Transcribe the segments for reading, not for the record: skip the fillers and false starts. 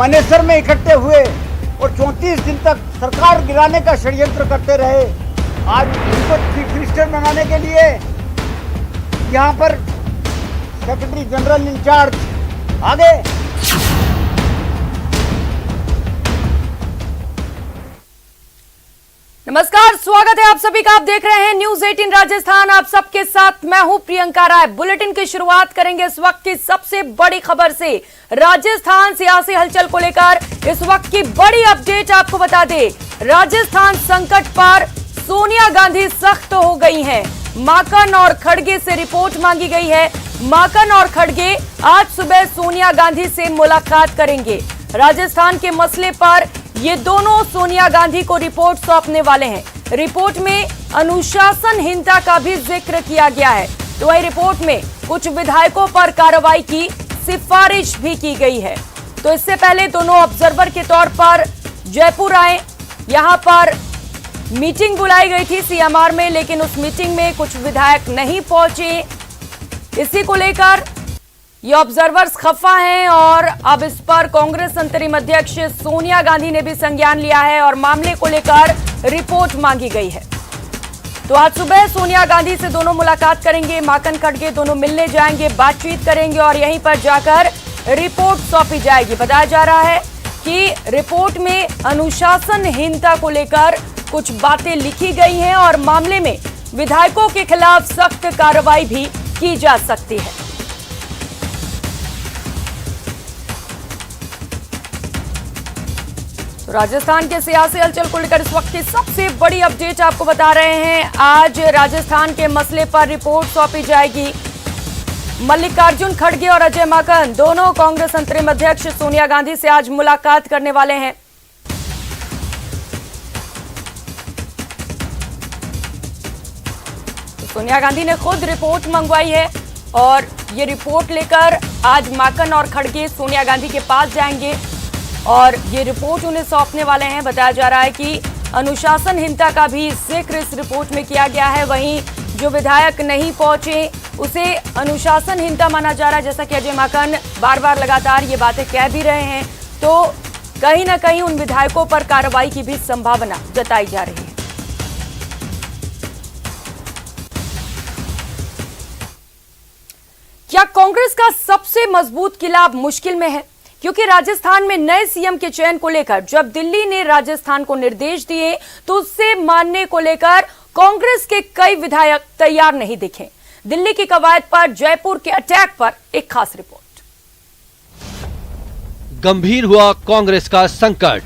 मनेसर में इकट्ठे हुए और 34 दिन तक सरकार गिराने का षड्यंत्र करते रहे। आज उनको चीफ मिनिस्टर बनाने के लिए यहाँ पर सेक्रेटरी जनरल इंचार्ज आगे। नमस्कार, स्वागत है आप सभी का। आप देख रहे हैं न्यूज 18 राजस्थान। आप सबके साथ मैं हूं प्रियंका राय। बुलेटिन की शुरुआत करेंगे इस वक्त की सबसे बड़ी खबर से। राजस्थान सियासी हलचल को लेकर इस वक्त की बड़ी अपडेट आपको बता दें। राजस्थान संकट पर सोनिया गांधी सख्त हो गई हैं। माकन और खड़गे से रिपोर्ट मांगी गई है। माकन और खड़गे आज सुबह सोनिया गांधी से मुलाकात करेंगे। राजस्थान के मसले पर ये दोनों सोनिया गांधी को रिपोर्ट सौंपने वाले हैं। रिपोर्ट में अनुशासनहीनता का भी जिक्र किया गया है। तो वही रिपोर्ट में कुछ विधायकों पर कार्रवाई की सिफारिश भी की गई है। तो इससे पहले दोनों ऑब्जर्वर के तौर पर जयपुर आए। यहां पर मीटिंग बुलाई गई थी सीएमआर में, लेकिन उस मीटिंग में कुछ विधायक नहीं पहुंचे। इसी को लेकर ये ऑब्जर्वर्स खफा हैं और अब इस पर कांग्रेस अंतरिम अध्यक्ष सोनिया गांधी ने भी संज्ञान लिया है और मामले को लेकर रिपोर्ट मांगी गई है। तो आज सुबह सोनिया गांधी से दोनों मुलाकात करेंगे। माकन खड़गे दोनों मिलने जाएंगे, बातचीत करेंगे और यहीं पर जाकर रिपोर्ट सौंपी जाएगी। बताया जा रहा है कि रिपोर्ट में अनुशासनहीनता को लेकर कुछ बातें लिखी गई हैं और मामले में विधायकों के खिलाफ सख्त कार्रवाई भी की जा सकती है। तो राजस्थान के सियासी हलचल को लेकर इस वक्त की सबसे बड़ी अपडेट आपको बता रहे हैं। आज राजस्थान के मसले पर रिपोर्ट सौंपी जाएगी। मल्लिकार्जुन खड़गे और अजय माकन दोनों कांग्रेस अंतरिम अध्यक्ष सोनिया गांधी से आज मुलाकात करने वाले हैं। तो सोनिया गांधी ने खुद रिपोर्ट मंगवाई है और ये रिपोर्ट लेकर आज माकन और खड़गे सोनिया गांधी के पास जाएंगे और ये रिपोर्ट उन्हें सौंपने वाले हैं। बताया जा रहा है कि अनुशासनहीनता का भी जिक्र इस रिपोर्ट में किया गया है। वहीं जो विधायक नहीं पहुंचे उसे अनुशासनहीनता माना जा रहा है, जैसा कि अजय माकन बार बार लगातार ये बातें कह भी रहे हैं। तो कहीं ना कहीं उन विधायकों पर कार्रवाई की भी संभावना जताई जा रही है। क्या कांग्रेस का सबसे मजबूत किला अब मुश्किल में है? क्योंकि राजस्थान में नए सीएम के चयन को लेकर जब दिल्ली ने राजस्थान को निर्देश दिए तो उससे मानने को लेकर कांग्रेस के कई विधायक तैयार नहीं दिखे। दिल्ली की कवायद पर जयपुर के अटैक पर एक खास रिपोर्ट। गंभीर हुआ कांग्रेस का संकट।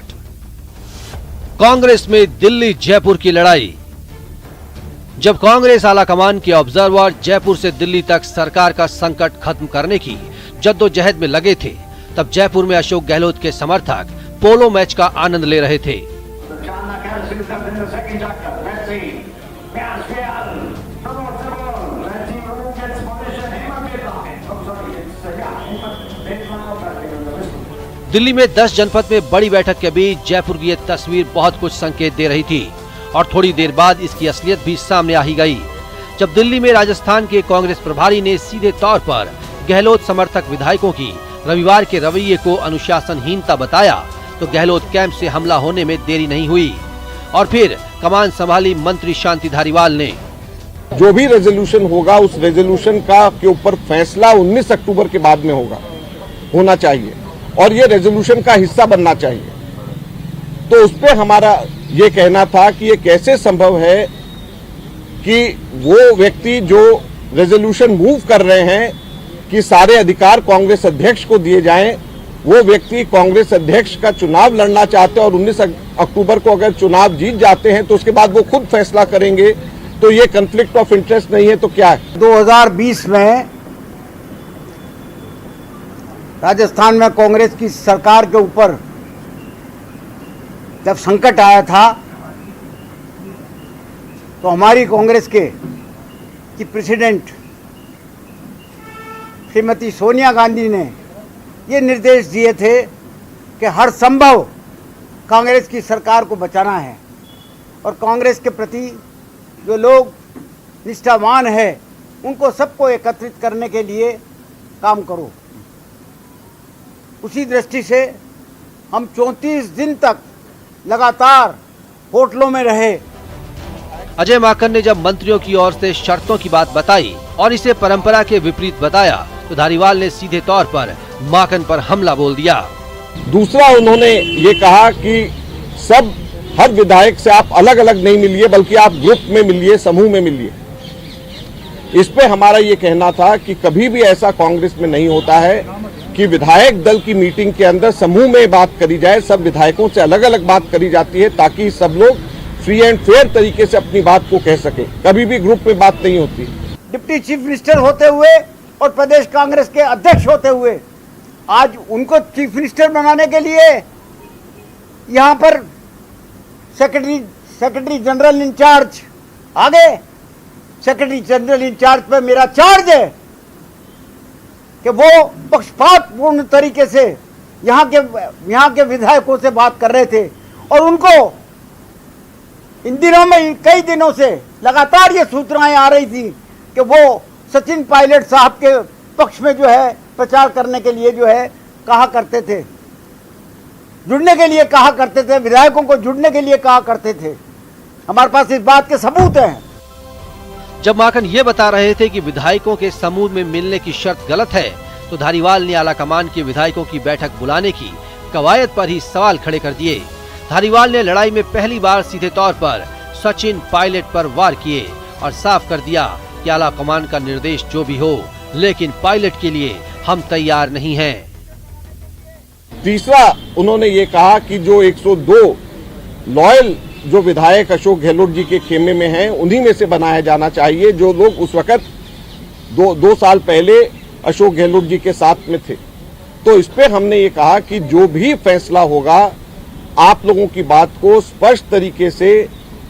कांग्रेस में दिल्ली जयपुर की लड़ाई। जब कांग्रेस आलाकमान के ऑब्जर्वर जयपुर से दिल्ली तक सरकार का संकट खत्म करने की जद्दोजहद में लगे थे, तब जयपुर में अशोक गहलोत के समर्थक पोलो मैच का आनंद ले रहे थे। दिल्ली में 10 जनपद में बड़ी बैठक के बीच जयपुर की ये तस्वीर बहुत कुछ संकेत दे रही थी और थोड़ी देर बाद इसकी असलियत भी सामने आ ही गई, जब दिल्ली में राजस्थान के कांग्रेस प्रभारी ने सीधे तौर पर गहलोत समर्थक विधायकों की रविवार के रवैये को अनुशासनहीनता बताया, तो गहलोत कैंप से हमला होने में देरी नहीं हुई और फिर कमान संभाली मंत्री शांति धारीवाल ने। जो भी रेजोल्यूशन होगा उस रेजोल्यूशन का के ऊपर फैसला 19 अक्टूबर के बाद में होना चाहिए और ये रेजोल्यूशन का हिस्सा बनना चाहिए। तो उस पे हमारा ये कहना था कि ये कैसे संभव है कि वो व्यक्ति जो रेजोल्यूशन मूव कर रहे हैं कि सारे अधिकार कांग्रेस अध्यक्ष को दिए जाएं, वो व्यक्ति कांग्रेस अध्यक्ष का चुनाव लड़ना चाहते हैं और 19 अक्टूबर को अगर चुनाव जीत जाते हैं तो उसके बाद वो खुद फैसला करेंगे। तो ये कॉन्फ्लिक्ट ऑफ इंटरेस्ट नहीं है तो क्या है? 2020 में राजस्थान में कांग्रेस की सरकार के ऊपर जब संकट आया था तो हमारी कांग्रेस की प्रेसिडेंट श्रीमती सोनिया गांधी ने ये निर्देश दिए थे कि हर संभव कांग्रेस की सरकार को बचाना है और कांग्रेस के प्रति जो लोग निष्ठावान है उनको सबको एकत्रित करने के लिए काम करो। उसी दृष्टि से हम 34 दिन तक लगातार होटलों में रहे। अजय माकन ने जब मंत्रियों की ओर से शर्तों की बात बताई और इसे परंपरा के विपरीत बताया तो धारीवाल ने सीधे तौर पर माकन पर हमला बोल दिया। दूसरा, उन्होंने ये कहा कि हर विधायक से आप अलग अलग नहीं मिलिए, बल्कि आप ग्रुप में मिलिए, समूह में मिलिए। इस पे हमारा ये कहना था कि कभी भी ऐसा कांग्रेस में नहीं होता है कि विधायक दल की मीटिंग के अंदर समूह में बात करी जाए, सब विधायकों से अलग अलग बात करी जाती है ताकि सब लोग फ्री एंड फेयर तरीके से अपनी बात को कह सके। कभी भी ग्रुप में बात नहीं होती। डिप्टी चीफ मिनिस्टर होते हुए और प्रदेश कांग्रेस के अध्यक्ष होते हुए आज उनको चीफ मिनिस्टर बनाने के लिए यहाँ पर सेक्रेटरी जनरल इंचार्ज आ गए। सेक्रेटरी जनरल इंचार्ज पे मेरा चार्ज है कि वो पक्षपातपूर्ण तरीके से यहाँ के विधायकों से बात कर रहे थे और उनको इन दिनों में कई दिनों से लगातार ये सूचनाएं आ रही थी कि वो सचिन पायलट साहब के पक्ष में जो है प्रचार करने के लिए जो है कहा करते थे, जुड़ने के लिए कहा करते थे, विधायकों को जुड़ने के लिए कहा करते थे। हमारे पास इस बात के सबूत हैं। जब माकन ये बता रहे थे कि विधायकों के समूह में मिलने की शर्त गलत है तो धारीवाल ने आलाकमान के विधायकों की बैठक बुलाने की कवायद पर ही सवाल खड़े कर दिए। धारीवाल ने लड़ाई में पहली बार सीधे तौर पर सचिन पायलट पर वार किए और साफ कर दिया कि आलाकमान का निर्देश जो भी हो, लेकिन पायलट के लिए हम तैयार नहीं हैं। तीसरा, उन्होंने ये कहा कि जो 102 लॉयल जो विधायक अशोक गहलोत जी के खेमे में हैं, उन्हीं में से बनाया जाना चाहिए जो लोग उस वक्त दो साल पहले अशोक गहलोत जी के साथ में थे। तो इस पे हमने ये कहा कि जो भी फैसला होगा आप लोगों की बात को स्पष्ट तरीके से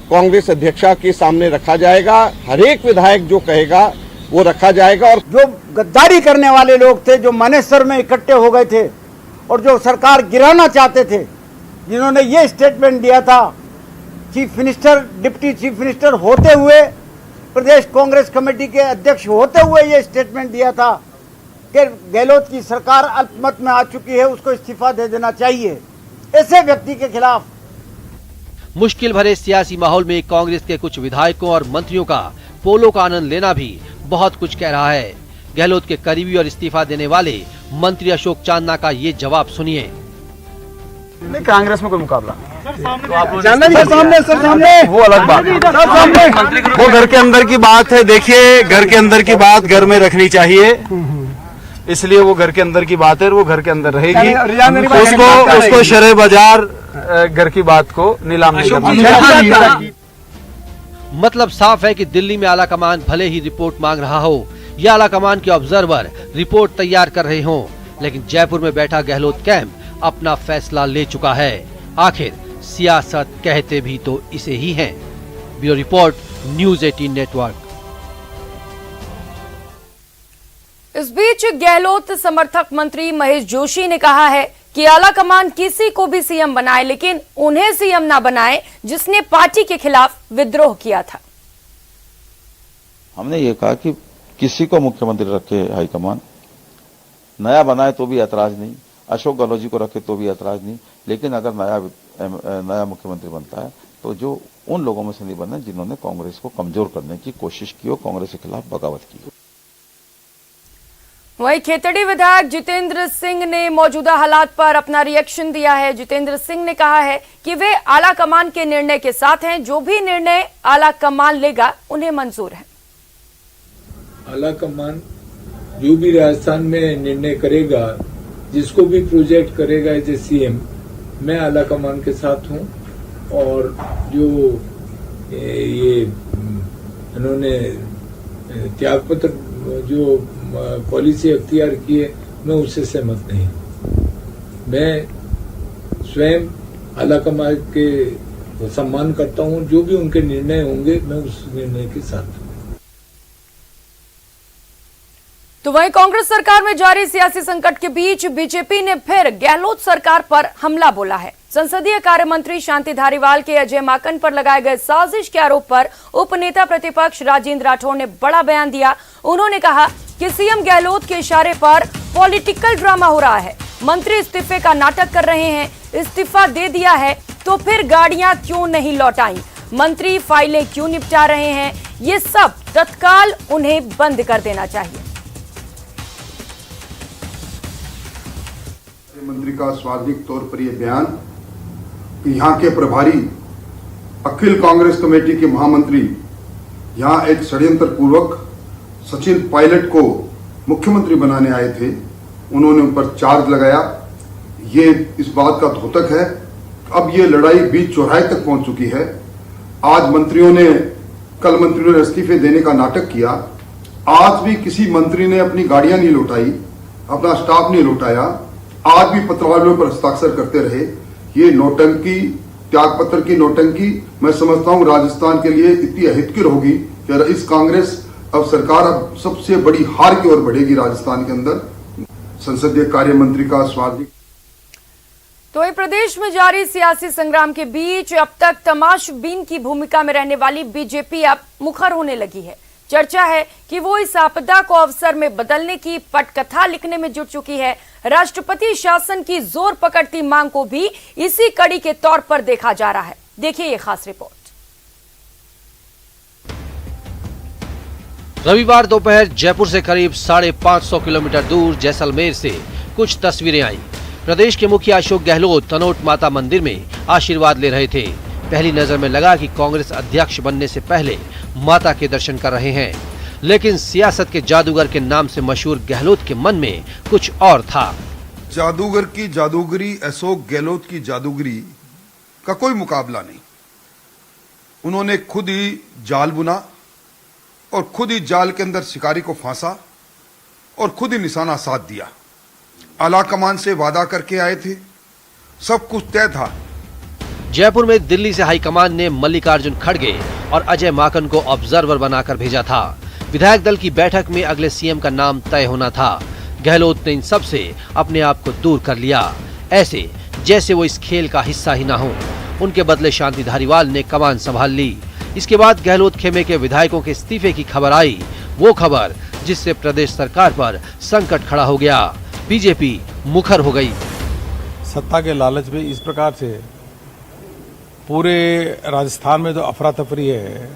कांग्रेस अध्यक्षा के सामने रखा जाएगा। हर एक विधायक जो कहेगा वो रखा जाएगा। और जो गद्दारी करने वाले लोग थे, जो मानेसर में इकट्ठे हो गए थे और जो सरकार गिराना चाहते थे, जिन्होंने ये स्टेटमेंट दिया था, chief minister, deputy chief minister होते हुए, प्रदेश कांग्रेस कमेटी के अध्यक्ष होते हुए ये स्टेटमेंट दिया था कि गहलोत की सरकार अल्पमत में आ चुकी है, उसको इस्तीफा दे देना चाहिए। ऐसे व्यक्ति के खिलाफ मुश्किल भरे सियासी माहौल में कांग्रेस के कुछ विधायकों और मंत्रियों का पोलो का आनंद लेना भी बहुत कुछ कह रहा है। गहलोत के करीबी और इस्तीफा देने वाले मंत्री अशोक चांदना का ये जवाब सुनिए। नहीं, कांग्रेस में कोई मुकाबला सामने वो अलग बात, वो घर के अंदर की बात है। देखिए, घर के अंदर की बात घर में रखनी चाहिए, इसलिए वो घर के अंदर की बात है, वो घर के अंदर रहेगी। उसको शरह बाजार घर की बात को नीलाम नहीं करना। मतलब साफ है कि दिल्ली में आलाकमान भले ही रिपोर्ट मांग रहा हो या आलाकमान के ऑब्जर्वर रिपोर्ट तैयार कर रहे हों, लेकिन जयपुर में बैठा गहलोत कैंप अपना फैसला ले चुका है। आखिर सियासत कहते भी तो इसे ही हैं। Bureau report, news 18 network. इस बीच गहलोत समर्थक मंत्री महेश जोशी ने कहा है कि आलाकमान किसी को भी सीएम बनाए, लेकिन उन्हें सीएम ना बनाए जिसने पार्टी के खिलाफ विद्रोह किया था। हमने ये कहा कि किसी को मुख्यमंत्री रखे हाईकमान, नया बनाए तो भी ऐतराज नहीं, अशोक गहलोत जी को रखे तो भी ऐतराज नहीं, लेकिन अगर नया मुख्यमंत्री बनता है तो जो उन लोगों में से नहीं बनना जिन्होंने कांग्रेस को कमजोर करने की कोशिश की हो, कांग्रेस के खिलाफ बगावत की। वहीं खेतड़ी विधायक जितेंद्र सिंह ने मौजूदा हालात पर अपना रिएक्शन दिया है। जितेंद्र सिंह ने कहा है कि वे आलाकमान के निर्णय के साथ हैं, जो भी निर्णय आलाकमान लेगा उन्हें मंजूर है। आलाकमान जो भी राजस्थान में निर्णय करेगा, जिसको भी प्रोजेक्ट करेगा एज ए सीएम, मैं आलाकमान के साथ हूं। और जो ये इन्होंने त्यागपत्र जो पॉलिसी अख्तियार की है, मैं उससे सहमत नहीं। मैं स्वयं आलाकमान के सम्मान करता हूं, जो भी उनके निर्णय होंगे मैं उस निर्णय के साथ हूं। तो वहीं कांग्रेस सरकार में जारी सियासी संकट के बीच बीजेपी ने फिर गहलोत सरकार पर हमला बोला है। संसदीय कार्य मंत्री शांति धारीवाल के अजय माकन पर लगाए गए साजिश के आरोप पर उपनेता प्रतिपक्ष राजेंद्र राठौड़ ने बड़ा बयान दिया। उन्होंने कहा कि सीएम गहलोत के इशारे पर पॉलिटिकल ड्रामा हो रहा है। मंत्री इस्तीफे का नाटक कर रहे हैं। इस्तीफा दे दिया है तो फिर गाड़ियां क्यों नहीं लौटाई, मंत्री फाइलें क्यों निपटा रहे हैं, ये सब तत्काल उन्हें बंद कर देना चाहिए। मंत्री का सार्वजनिक तौर पर यह बयान कि यहाँ के प्रभारी अखिल कांग्रेस कमेटी के महामंत्री यहाँ एक षड्यंत्र पूर्वक सचिन पायलट को मुख्यमंत्री बनाने आए थे, उन्होंने उन पर चार्ज लगाया, ये इस बात का द्योतक है। अब ये लड़ाई बीच चौराहे तक पहुंच चुकी है। आज कल मंत्रियों ने इस्तीफे देने का नाटक किया, आज भी किसी मंत्री ने अपनी गाड़ियां नहीं लौटाई, अपना स्टाफ नहीं लौटाया, आज भी पत्रवालों पर हस्ताक्षर करते रहे। ये नौटंकी, त्यागपत्र की नौटंकी मैं समझता हूं राजस्थान के लिए इतनी अहितकर होगी कि इस कांग्रेस सरकार अब सबसे बड़ी हार की ओर बढ़ेगी राजस्थान के अंदर। संसदीय कार्य मंत्री का स्वागत। तो ये प्रदेश में जारी सियासी संग्राम के बीच अब तक तमाशबीन की भूमिका में रहने वाली बीजेपी अब मुखर होने लगी है। चर्चा है कि वो इस आपदा को अवसर में बदलने की पटकथा लिखने में जुट चुकी है। राष्ट्रपति शासन की जोर पकड़ती मांग को भी इसी कड़ी के तौर पर देखा जा रहा है। देखिए ये खास रिपोर्ट। रविवार दोपहर जयपुर से करीब 550 किलोमीटर दूर जैसलमेर से कुछ तस्वीरें आई। प्रदेश के मुखिया अशोक गहलोत तनोट माता मंदिर में आशीर्वाद ले रहे थे। पहली नजर में लगा कि कांग्रेस अध्यक्ष बनने से पहले माता के दर्शन कर रहे हैं, लेकिन सियासत के जादूगर के नाम से मशहूर गहलोत के मन में कुछ और था। जादूगर की जादूगरी, अशोक गहलोत की जादूगरी का कोई मुकाबला नहीं। उन्होंने खुद ही जाल बुना और खुद ही जाल के अंदर शिकारी को फांसा और खुद ही निशाना साध दिया। आला कमान से वादा करके आए थे, सब कुछ तय था। जयपुर में दिल्ली से हाईकमान ने मल्लिकार्जुन खड़गे और अजय माकन को ऑब्जर्वर बनाकर भेजा था। विधायक दल की बैठक में अगले सीएम का नाम तय होना था। गहलोत ने इन सब से अपने आप को दूर कर लिया, ऐसे जैसे वो इस खेल का हिस्सा ही ना हो। उनके बदले शांति धारीवाल ने कमान संभाल ली। इसके बाद गहलोत खेमे के विधायकों के इस्तीफे की खबर आई, वो खबर जिससे प्रदेश सरकार पर संकट खड़ा हो गया। बीजेपी मुखर हो गई। सत्ता के लालच में इस प्रकार से पूरे राजस्थान में जो अफरा तफरी है,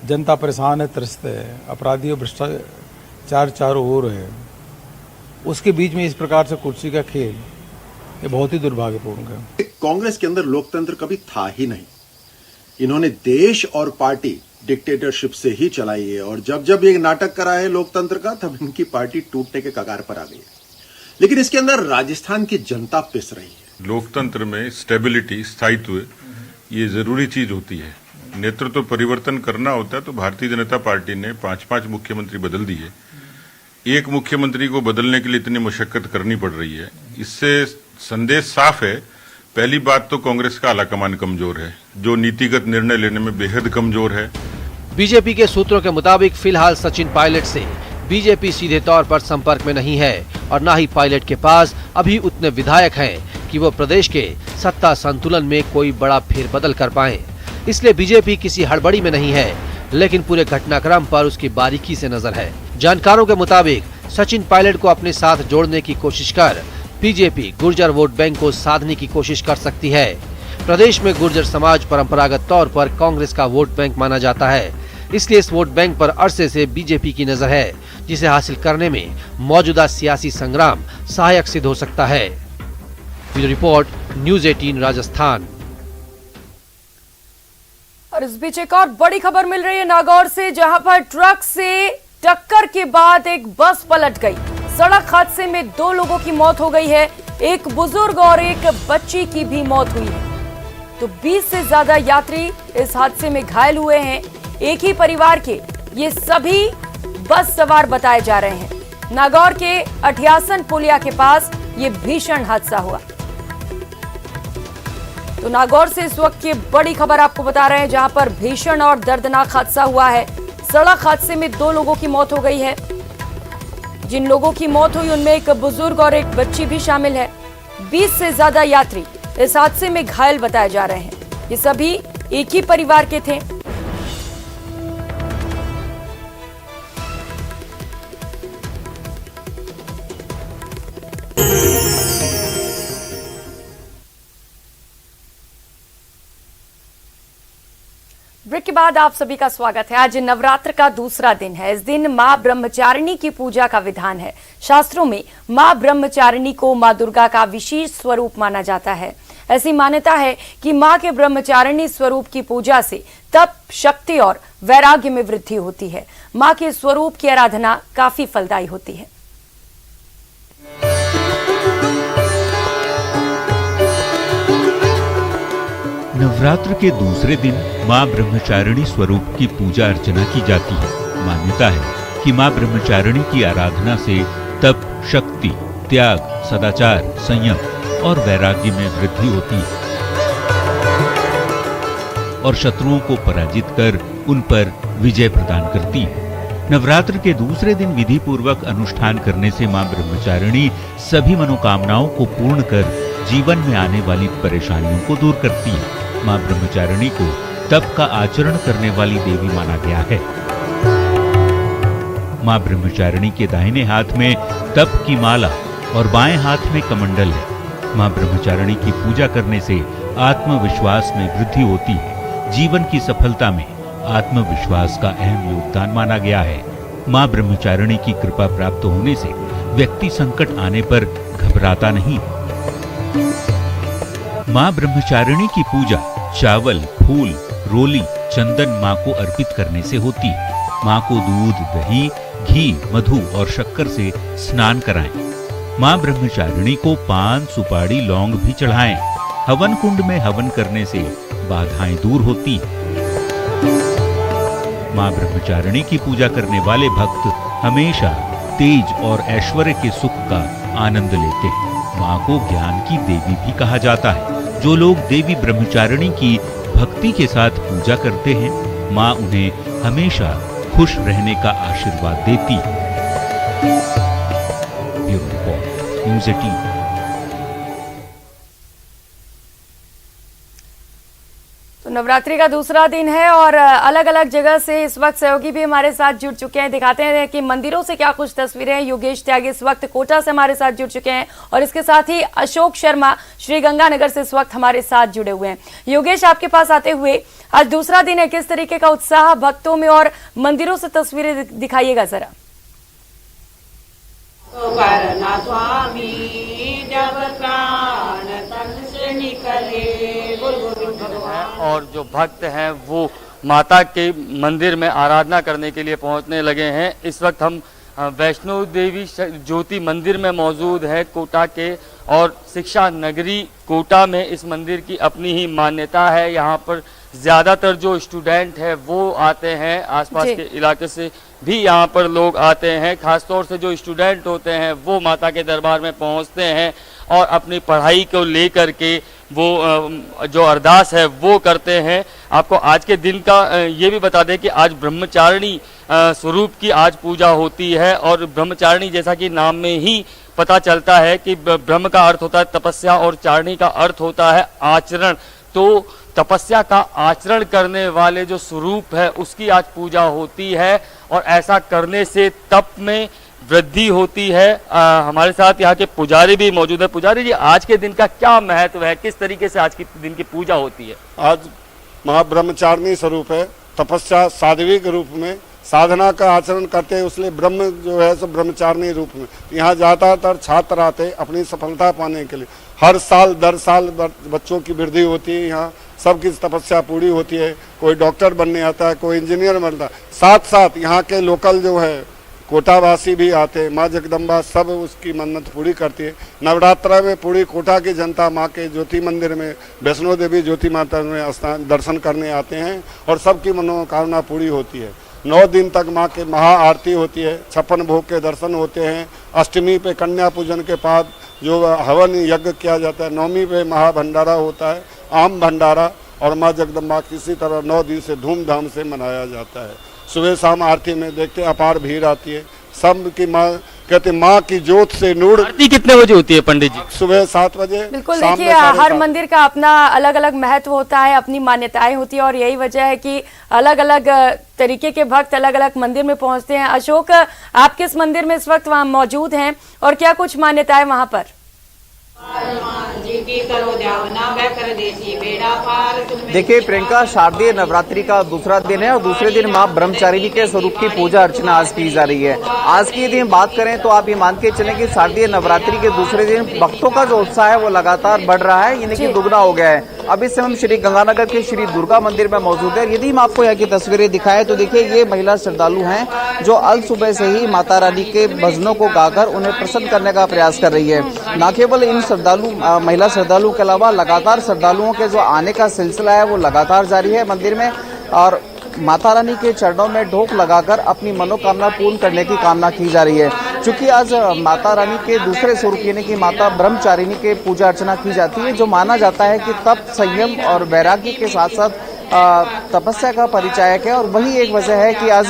जनता परेशान है, त्रस्त है, अपराधी और भ्रष्टाचार चारों ओर है, उसके बीच में इस प्रकार से कुर्सी का खेल ये बहुत ही दुर्भाग्यपूर्ण है। कांग्रेस के अंदर लोकतंत्र कभी था ही नहीं। इन्होंने देश और पार्टी डिक्टेटरशिप से ही चलाई है और जब जब ये नाटक करा है लोकतंत्र का, तब इनकी पार्टी टूटने के कगार पर आ गई है। लेकिन इसके अंदर राजस्थान की जनता पिस रही है। लोकतंत्र में स्टेबिलिटी, स्थायित्व, ये जरूरी चीज होती है। नेतृत्व परिवर्तन करना होता है तो भारतीय जनता पार्टी ने 5-5 मुख्यमंत्री बदल दिए। एक मुख्यमंत्री को बदलने के लिए इतनी मशक्कत करनी पड़ रही है। इससे संदेश साफ है। पहली बात तो कांग्रेस का आलाकमान कमजोर है, जो नीतिगत निर्णय लेने में बेहद कमजोर है। बीजेपी के सूत्रों के मुताबिक फिलहाल सचिन पायलट से बीजेपी सीधे तौर पर संपर्क में नहीं है और न ही पायलट के पास अभी उतने विधायक हैं कि वो प्रदेश के सत्ता संतुलन में कोई बड़ा फेरबदल कर पाए। इसलिए बीजेपी किसी हड़बड़ी में नहीं है, लेकिन पूरे घटनाक्रम पर उसकी बारीकी से नजर है। जानकारों के मुताबिक सचिन पायलट को अपने साथ जोड़ने की कोशिश कर बीजेपी गुर्जर वोट बैंक को साधने की कोशिश कर सकती है। प्रदेश में गुर्जर समाज परंपरागत तौर पर कांग्रेस का वोट बैंक माना जाता है, इसलिए इस वोट बैंक पर अरसे से बीजेपी की नजर है, जिसे हासिल करने में मौजूदा सियासी संग्राम सहायक सिद्ध हो सकता है। Bureau report, news 18 Rajasthan. और इस बीच एक और बड़ी खबर मिल रही है नागौर से, जहां पर ट्रक से टक्कर के बाद एक बस पलट गई। सड़क हादसे में 2 लोगों की मौत हो गई है, एक बुजुर्ग और एक बच्ची की भी मौत हुई है। तो 20 से ज्यादा यात्री इस हादसे में घायल हुए हैं। एक ही परिवार के ये सभी बस सवार बताए जा रहे हैं। नागौर के अठियासन पुलिया के पास ये भीषण हादसा हुआ। तो नागौर से इस वक्त की बड़ी खबर आपको बता रहे हैं, जहां पर भीषण और दर्दनाक हादसा हुआ है। सड़क हादसे में 2 लोगों की मौत हो गई है। जिन लोगों की मौत हुई उनमें एक बुजुर्ग और एक बच्ची भी शामिल है। 20 से ज्यादा यात्री इस हादसे में घायल बताए जा रहे हैं। ये सभी एक ही परिवार के थे। ब्रेक के बाद आप सभी का स्वागत है। आज नवरात्र का दूसरा दिन है। इस दिन मां ब्रह्मचारिणी की पूजा का विधान है। शास्त्रों में मां ब्रह्मचारिणी को मां दुर्गा का विशेष स्वरूप माना जाता है। ऐसी मान्यता है कि मां के ब्रह्मचारिणी स्वरूप की पूजा से तप, शक्ति और वैराग्य में वृद्धि होती है। मां के स्वरूप की आराधना काफी फलदायी होती है। नवरात्र के दूसरे दिन मां ब्रह्मचारिणी स्वरूप की पूजा अर्चना की जाती है। मान्यता है कि मां ब्रह्मचारिणी की आराधना से तप, शक्ति, त्याग, सदाचार, संयम और वैराग्य में वृद्धि होती है और शत्रुओं को पराजित कर उन पर विजय प्रदान करती है। नवरात्र के दूसरे दिन विधि पूर्वक अनुष्ठान करने से मां ब्रह्मचारिणी सभी मनोकामनाओं को पूर्ण कर जीवन में आने वाली परेशानियों को दूर करती है। मां ब्रह्मचारिणी को तप का आचरण करने वाली देवी माना गया है। मां ब्रह्मचारिणी के दाहिने हाथ में तप की माला और बाएं हाथ में कमंडल है। मां ब्रह्मचारिणी की पूजा करने से आत्मविश्वास में वृद्धि होती है। जीवन की सफलता में आत्मविश्वास का अहम योगदान माना गया है। मां ब्रह्मचारिणी की कृपा प्राप्त होने से व्यक्ति संकट आने पर घबराता नहीं। मां ब्रह्मचारिणी की पूजा चावल, फूल, रोली, चंदन मां को अर्पित करने से होती है। मां को दूध, दही, घी, मधु और शक्कर से स्नान कराएं। मां ब्रह्मचारिणी को पान, सुपारी, लौंग भी चढ़ाएं। हवन कुंड में हवन करने से बाधाएं दूर होती है। मां ब्रह्मचारिणी की पूजा करने वाले भक्त हमेशा तेज और ऐश्वर्य के सुख का आनंद लेते हैं। मां को ज्ञान की देवी भी कहा जाता है। जो लोग देवी ब्रह्मचारिणी की भक्ति के साथ पूजा करते हैं, मां उन्हें हमेशा खुश रहने का आशीर्वाद देती है। Bureau report, news 18। तो नवरात्रि का दूसरा दिन है और अलग अलग जगह से इस वक्त सहयोगी भी हमारे साथ जुड़ चुके हैं। दिखाते हैं कि मंदिरों से क्या कुछ तस्वीरें हैं। योगेश त्यागी इस वक्त कोटा से हमारे साथ जुड़ चुके हैं और इसके साथ ही अशोक शर्मा श्री गंगानगर से इस वक्त हमारे साथ जुड़े हुए हैं। योगेश, आपके पास आते हुए आज दूसरा दिन है, किस तरीके का उत्साह भक्तों में और मंदिरों से तस्वीरें दिखाइएगा जरा। और जो भक्त हैं वो माता के मंदिर में आराधना करने के लिए पहुंचने लगे हैं। इस वक्त हम वैष्णो देवी ज्योति मंदिर में मौजूद है कोटा के, और शिक्षा नगरी कोटा में इस मंदिर की अपनी ही मान्यता है। यहाँ पर ज़्यादातर जो स्टूडेंट है वो आते हैं, आसपास के इलाके से भी यहाँ पर लोग आते हैं। खासतौर से जो स्टूडेंट होते हैं वो माता के दरबार में पहुँचते हैं और अपनी पढ़ाई को लेकर के वो जो अरदास है वो करते हैं। आपको आज के दिन का ये भी बता दें कि आज ब्रह्मचारिणी स्वरूप की आज पूजा होती है और ब्रह्मचारिणी जैसा कि नाम में ही पता चलता है कि ब्रह्म का अर्थ होता है तपस्या और चारिणी का अर्थ होता है आचरण। तो तपस्या का आचरण करने वाले जो स्वरूप है उसकी आज पूजा होती है और ऐसा करने से तप में वृद्धि होती है। हमारे साथ यहाँ के पुजारी भी मौजूद है। पुजारी जी, आज के दिन का क्या महत्व है, किस तरीके से आज के दिन की पूजा होती है? आज महाब्रह्मचारिणी स्वरूप है, तपस्या साध्विक रूप में साधना का आचरण करते हैं, इसलिए ब्रह्म जो है सो ब्रह्मचारिणी रूप में। यहाँ ज़्यादातर छात्र आते अपनी सफलता पाने के लिए। हर साल दर साल बच्चों की वृद्धि होती है। यहाँ सबकी तपस्या पूरी होती है। कोई डॉक्टर बनने आता है, कोई इंजीनियर बनता है। साथ साथ यहाँ के लोकल जो है कोटावासी भी आते हैं। माँ जगदम्बा सब उसकी मन्नत पूरी करती है। नवरात्र में पूरी कोटा की जनता माँ के ज्योति मंदिर में, वैष्णो देवी ज्योति माता में स्नान दर्शन करने आते हैं और सबकी मनोकामना पूरी होती है। 9 दिन तक माँ के महा आरती होती है, 56 भोग के दर्शन होते हैं। अष्टमी पे कन्या पूजन के बाद जो हवन यज्ञ किया जाता है। 9वीं पे महाभंडारा होता है, आम भंडारा, और माँ जगदम्बा किसी तरह 9 दिन से धूमधाम से मनाया जाता है। सुबह शाम आरती में देखते अपार भीड़ आती है। सब की माँ कहते माँ की ज्योत से नूर। आरती कितने बजे होती है पंडित जी? सुबह 7 बजे। बिल्कुल, देखिए हर मंदिर का अपना अलग अलग महत्व होता है, अपनी मान्यताएं होती है और यही वजह है कि अलग अलग तरीके के भक्त अलग अलग मंदिर में पहुंचते हैं। अशोक, आप किस मंदिर में इस वक्त वहां मौजूद हैं और क्या कुछ मान्यताएं वहां पर? देखिए प्रियंका, शारदीय नवरात्रि का दूसरा दिन है और दूसरे दिन मां ब्रह्मचारिणी के स्वरूप की पूजा अर्चना आज की जा रही है। आज की यदि हम बात करें तो आप ये मान के चलें कि शारदीय नवरात्रि के दूसरे दिन भक्तों का जो उत्साह है वो लगातार बढ़ रहा है, यानी कि दुगना हो गया है। अब इस समय हम श्री गंगानगर के श्री दुर्गा मंदिर में मौजूद है। यदि हम आपको यहाँ की तस्वीरें दिखाएं तो देखिए ये महिला श्रद्धालु हैं जो अल सुबह से ही माता रानी के भजनों को गाकर उन्हें प्रसन्न करने का प्रयास कर रही है। न केवल इन महिला श्रद्धालुओं के अलावा लगातार श्रद्धालुओं के जो आने का सिलसिला है वो लगातार जारी है मंदिर में, और माता रानी के चरणों में ढोक लगाकर अपनी मनोकामना पूर्ण करने की कामना की जा रही है। चूंकि आज माता रानी के दूसरे स्वरूप यानी कि माता ब्रह्मचारिणी के पूजा अर्चना की जाती है, जो माना जाता है कि तप, संयम और वैराग्य के साथ साथ तपस्या का परिचायक है। और वही एक वजह है कि आज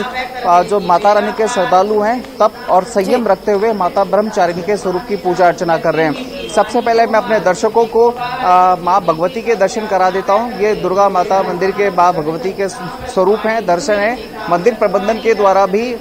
जो माता रानी के श्रद्धालु हैं तप और संयम रखते हुए माता ब्रह्मचारिणी के स्वरूप की पूजा अर्चना कर रहे हैं। सबसे पहले मैं अपने दर्शकों को माँ भगवती के दर्शन करा देता हूँ। ये दुर्गा माता मंदिर के माँ भगवती के स्वरूप हैं, दर्शन है। मंदिर प्रबंधन के द्वारा भी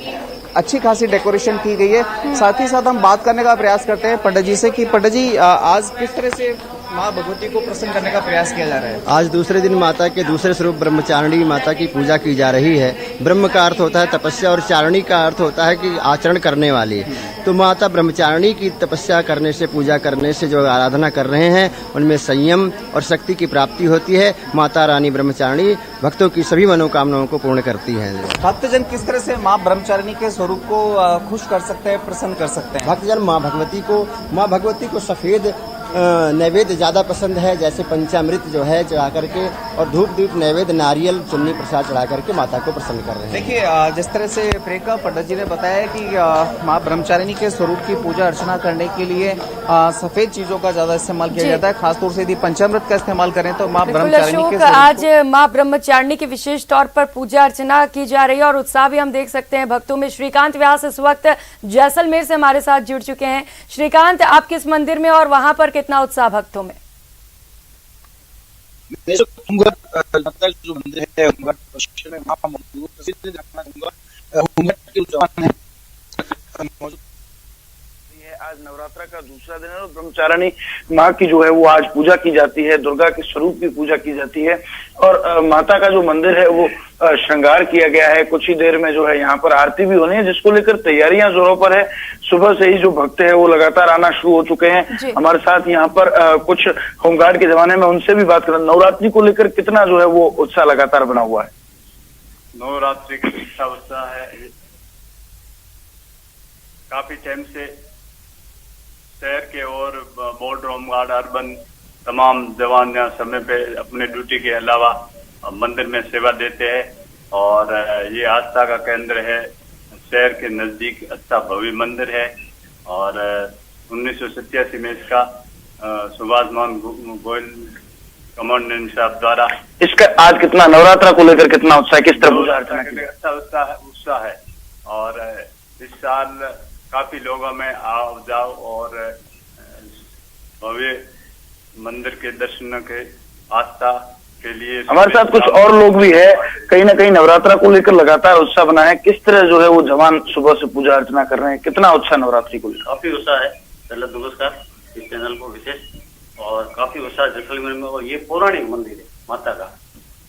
अच्छी खासी डेकोरेशन की गई है। साथ ही साथ हम बात करने का प्रयास करते हैं पंडित जी से कि पंडित जी आज किस तरह से माँ भगवती को प्रसन्न करने का प्रयास किया जा रहा है। आज दूसरे दिन माता के दूसरे स्वरूप ब्रह्मचारिणी माता की पूजा की जा रही है। ब्रह्म का अर्थ होता है तपस्या और चारिणी का अर्थ होता है कि आचरण करने वाली। तो माता ब्रह्मचारिणी की तपस्या करने से, पूजा करने से जो आराधना कर रहे हैं उनमें संयम और शक्ति की प्राप्ति होती है। माता रानी ब्रह्मचारिणी भक्तों की सभी मनोकामनाओं को पूर्ण करती है। भक्तजन किस तरह से माँ ब्रह्मचारिणी के स्वरूप को खुश कर सकते हैं, प्रसन्न कर सकते हैं? भक्तजन माँ भगवती को सफेद नैवेद्य ज्यादा पसंद है, जैसे पंचामृत जो है चढ़ा करके और धूप दीप नैवेद्य, नारियल, चुन्नी प्रसाद चढ़ा करके माता को प्रसन्न कर रहे हैं। देखिए जिस तरह से प्रियंका पंडित जी ने बताया कि माँ ब्रह्मचारिणी के स्वरूप की पूजा अर्चना करने के लिए सफेद चीजों का ज्यादा इस्तेमाल किया जाता है। खासतौर से यदि पंचामृत का इस्तेमाल करें तो माँ ब्रह्मचारिणी के आज माँ ब्रह्मचारिणी की विशेष तौर पर पूजा अर्चना की जा रही है और उत्साह भी हम देख सकते हैं भक्तों में। श्रीकांत व्यास इस वक्त जैसलमेर से हमारे साथ जुड़ चुके हैं। श्रीकांत, आप किस मंदिर में और वहां पर कितना उत्साह भक्तों में? जो मंदिर है आज नवरात्रा का दूसरा दिन है और ब्रह्मचारिणी माँ की जो है वो आज पूजा की जाती है, दुर्गा के स्वरूप की पूजा की जाती है। और माता का जो मंदिर है वो श्रृंगार किया गया है। कुछ ही देर में जो है यहाँ पर आरती भी होनी है, जिसको लेकर तैयारियां जोरों पर है। सुबह से ही जो भक्त है वो लगातार आना शुरू हो चुके हैं। हमारे साथ यहाँ पर कुछ होमगार्ड के जमाने में उनसे भी बात करें। नवरात्रि को लेकर कितना जो है वो उत्साह लगातार बना हुआ है? नवरात्रि का अच्छा उत्साह है। काफी टाइम से शहर के और बॉर्डर, होमगार्ड, अर्बन तमाम जवान यहाँ समय पे अपने ड्यूटी के अलावा मंदिर में सेवा देते हैं और ये आस्था का केंद्र है। शहर के नजदीक अच्छा भव्य मंदिर है और 1987 में इसका सुभाष मान गोयल कमांडेंट साहब द्वारा इसका आज कितना नवरात्रा को लेकर कितना उत्साह, किस तरह पूजा अर्चना की? अच्छा उत्साह है और इस साल काफी लोगों में आओ जाओ और भव्य मंदिर के दर्शन के आस्था के लिए। हमारे साथ कुछ और लोग भी है, कहीं ना कहीं नवरात्रा को लेकर लगातार उत्साह बना है। किस तरह जो है वो जवान सुबह से पूजा अर्चना कर रहे हैं, कितना उत्साह नवरात्रि को लेकर? काफी उत्साह है। पहले नमस्कार इस चैनल को विशेष और काफी उत्साह जैसलमेर में। और ये पौराणिक मंदिर है माता का,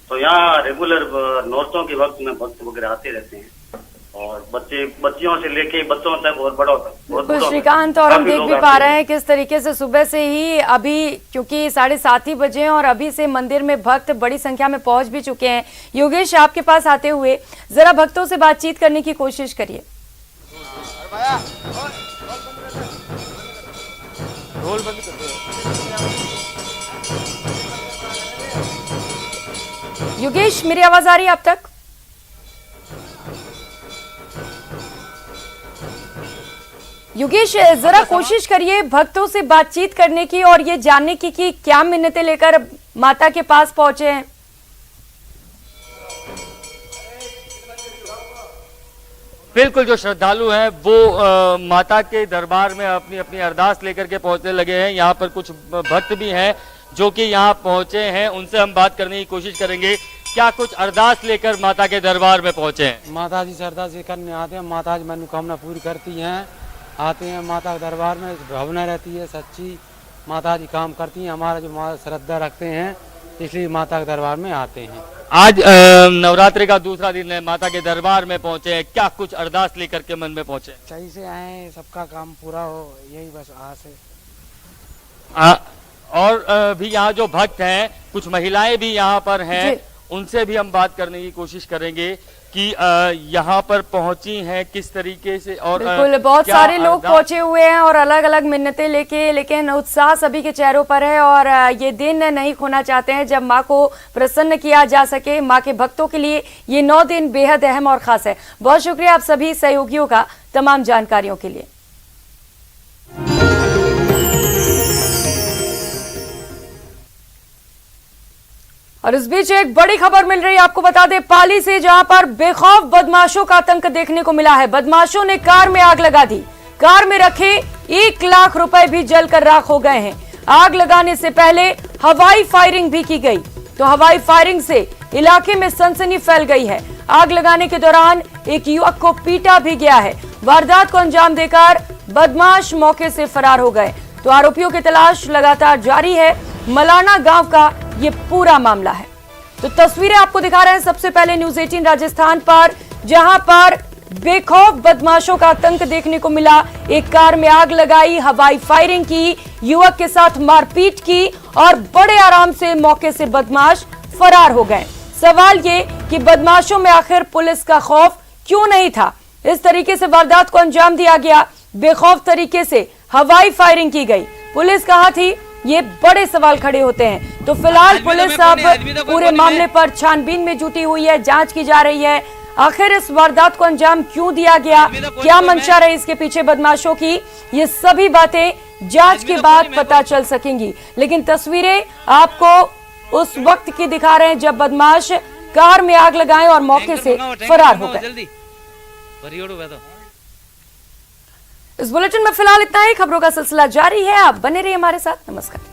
तो यहाँ रेगुलर नौरतों के वक्त में भक्त वगैरह आते रहते हैं और बच्चियों से लेके बच्चों तक और बड़ों तक। बिल्कुल श्रीकांत, और हम देख भी पा रहे हैं किस तरीके से सुबह से ही अभी क्योंकि 7:30 ही बजे हैं और अभी से मंदिर में भक्त बड़ी संख्या में पहुंच भी चुके हैं। योगेश, आपके पास आते हुए जरा भक्तों से बातचीत करने की कोशिश करिए। योगेश, मेरी आवाज आ रही है आप तक? योगेश, जरा कोशिश करिए भक्तों से बातचीत करने की और ये जानने की कि क्या मिन्नतें लेकर माता के पास पहुंचे हैं। बिल्कुल, जो श्रद्धालु हैं वो माता के दरबार में अपनी अपनी अरदास लेकर के पहुंचने लगे हैं। यहाँ पर कुछ भक्त भी हैं जो कि यहाँ पहुंचे हैं, उनसे हम बात करने की कोशिश करेंगे। क्या कुछ अरदास लेकर माता के दरबार में पहुंचे हैं? माता जी से अरदास करने आते हैं, माता जी मनोकामना पूरी करती हैं। आते हैं माता के दरबार में, भावना रहती है सच्ची, माता जी काम करती हैं, हमारा जो माता श्रद्धा रखते हैं, इसलिए माता के दरबार में आते हैं। आज नवरात्रि का दूसरा दिन है, माता के दरबार में पहुंचे हैं, क्या कुछ अरदास लेकर के मन में पहुंचे? सही से आए, सबका काम पूरा हो, यही बस आस है। और भी यहाँ जो भक्त हैं, कुछ महिलाएं भी यहाँ पर हैं, उनसे भी हम बात करने की कोशिश करेंगे कि यहाँ पर पहुंची हैं किस तरीके से। और बिल्कुल बहुत सारे लोग पहुंचे हुए हैं और अलग अलग मिन्नतें लेके, लेकिन उत्साह सभी के चेहरों पर है और ये दिन नहीं खोना चाहते हैं जब माँ को प्रसन्न किया जा सके। माँ के भक्तों के लिए ये 9 दिन बेहद अहम और खास है। बहुत शुक्रिया आप सभी सहयोगियों का तमाम जानकारियों के लिए। और इस बीच एक बड़ी खबर मिल रही है, आपको बता दें पाली से, जहां पर बेखौफ बदमाशों का आतंक देखने को मिला है। बदमाशों ने कार में आग लगा दी, कार में रखे 1 लाख रुपए भी जलकर राख हो गए हैं। आग लगाने से पहले हवाई फायरिंग भी की गई, तो हवाई फायरिंग से इलाके में सनसनी फैल गई है। आग लगाने के दौरान एक युवक को पीटा भी गया है। वारदात को अंजाम देकर बदमाश मौके से फरार हो गए, तो आरोपियों की तलाश लगातार जारी है। मलाना गांव का ये पूरा मामला है। तो तस्वीरें आपको दिखा रहे हैं सबसे पहले न्यूज़ 18 राजस्थान पर, जहां पर बेखौफ बदमाशों का आतंक देखने को मिला। एक कार में आग लगाई, हवाई फायरिंग की, युवक के साथ मारपीट की और बड़े आराम से मौके से बदमाश फरार हो गए। सवाल ये कि बदमाशों में आखिर पुलिस का खौफ क्यों नहीं था? इस तरीके से वारदात को अंजाम दिया गया, बेखौफ तरीके से हवाई फायरिंग की गई। पुलिस कहां थी? ये बड़े सवाल खड़े होते हैं। तो फिलहाल पुलिस अब पूरे मामले पर छानबीन में जुटी हुई है, जांच की जा रही है। आखिर इस वारदात को अंजाम क्यों दिया गया, क्या मंशा रही इसके पीछे बदमाशों की, ये सभी बातें जांच के बाद पता चल सकेंगी। लेकिन तस्वीरें आपको उस वक्त की दिखा रहे हैं जब बदमाश कार में आग लगाए और मौके से फरार हो गए। इस बुलेटिन में फिलहाल इतना ही। खबरों का सिलसिला जारी है, आप बने रहिए हमारे साथ। नमस्कार।